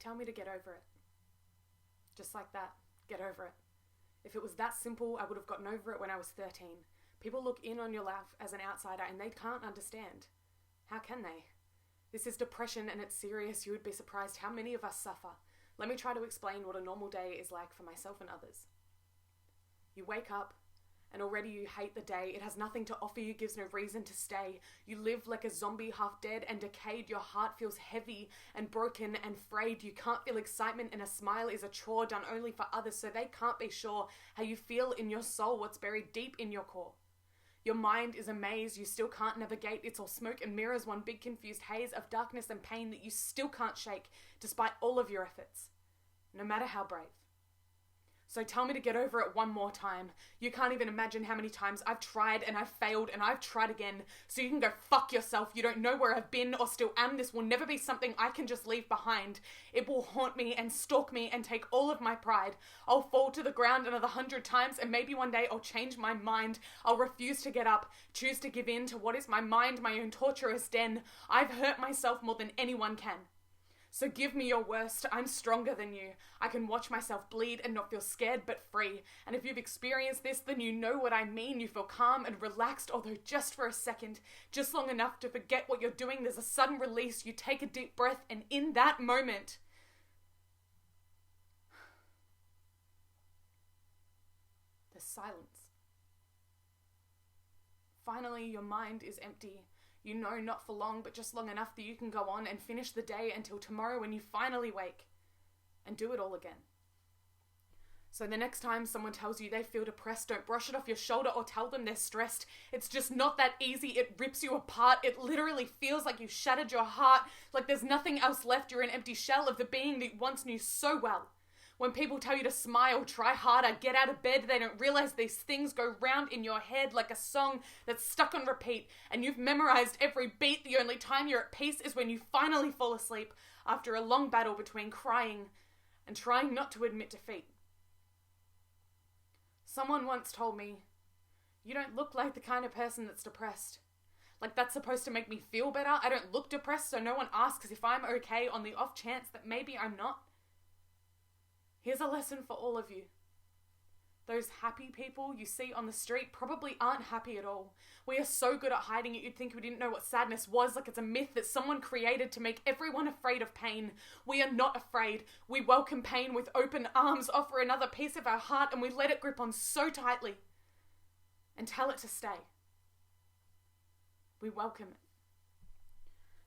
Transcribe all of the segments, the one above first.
tell me to get over it. Just like that, get over it. If it was that simple, I would have gotten over it when I was 13. People look in on your life as an outsider and they can't understand. How can they? This is depression and it's serious. You would be surprised how many of us suffer. Let me try to explain what a normal day is like for myself and others. You wake up, and already you hate the day. It has nothing to offer you, gives no reason to stay. You live like a zombie, half dead and decayed. Your heart feels heavy and broken and frayed. You can't feel excitement, and a smile is a chore done only for others, so they can't be sure how you feel in your soul, what's buried deep in your core. Your mind is a maze you still can't navigate. It's all smoke and mirrors, one big confused haze of darkness and pain that you still can't shake, despite all of your efforts, no matter how brave. So tell me to get over it one more time. You can't even imagine how many times I've tried and I've failed and I've tried again. So you can go fuck yourself. You don't know where I've been or still am. This will never be something I can just leave behind. It will haunt me and stalk me and take all of my pride. I'll fall to the ground another 100 times and maybe one day I'll change my mind. I'll refuse to get up, choose to give in to what is my mind, my own torturous den. I've hurt myself more than anyone can. So give me your worst. I'm stronger than you. I can watch myself bleed and not feel scared but free. And if you've experienced this, then you know what I mean. You feel calm and relaxed, although just for a second, just long enough to forget what you're doing. There's a sudden release. You take a deep breath, and in that moment, there's silence. Finally, your mind is empty. You know, not for long, but just long enough that you can go on and finish the day until tomorrow when you finally wake and do it all again. So the next time someone tells you they feel depressed, don't brush it off your shoulder or tell them they're stressed. It's just not that easy. It rips you apart. It literally feels like you shattered your heart, like there's nothing else left. You're an empty shell of the being that you once knew so well. When people tell you to smile, try harder, get out of bed, they don't realize these things go round in your head like a song that's stuck on repeat, and you've memorized every beat. The only time you're at peace is when you finally fall asleep after a long battle between crying and trying not to admit defeat. Someone once told me, "You don't look like the kind of person that's depressed." Like that's supposed to make me feel better. I don't look depressed, so no one asks if I'm okay on the off chance that maybe I'm not. Here's a lesson for all of you. Those happy people you see on the street probably aren't happy at all. We are so good at hiding it, you'd think we didn't know what sadness was, like it's a myth that someone created to make everyone afraid of pain. We are not afraid. We welcome pain with open arms, offer another piece of our heart, and we let it grip on so tightly and tell it to stay. We welcome it.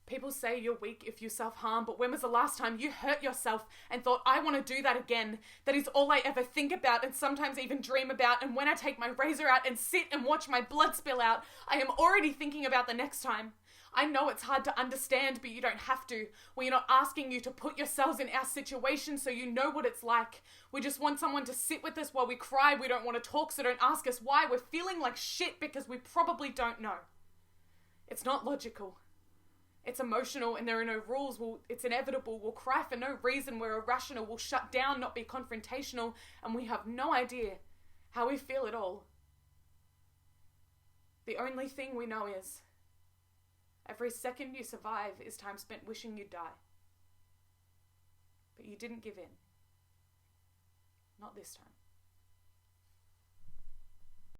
People say you're weak if you self-harm, but when was the last time you hurt yourself and thought, I want to do that again? That is all I ever think about and sometimes even dream about. And when I take my razor out and sit and watch my blood spill out, I am already thinking about the next time. I know it's hard to understand, but you don't have to. We're not asking you to put yourselves in our situation so you know what it's like. We just want someone to sit with us while we cry. We don't want to talk, so don't ask us why. We're feeling like shit because we probably don't know. It's not logical. It's emotional and there are no rules. It's inevitable. We'll cry for no reason. We're irrational. We'll shut down, not be confrontational. And we have no idea how we feel at all. The only thing we know is every second you survive is time spent wishing you'd die. But you didn't give in. Not this time.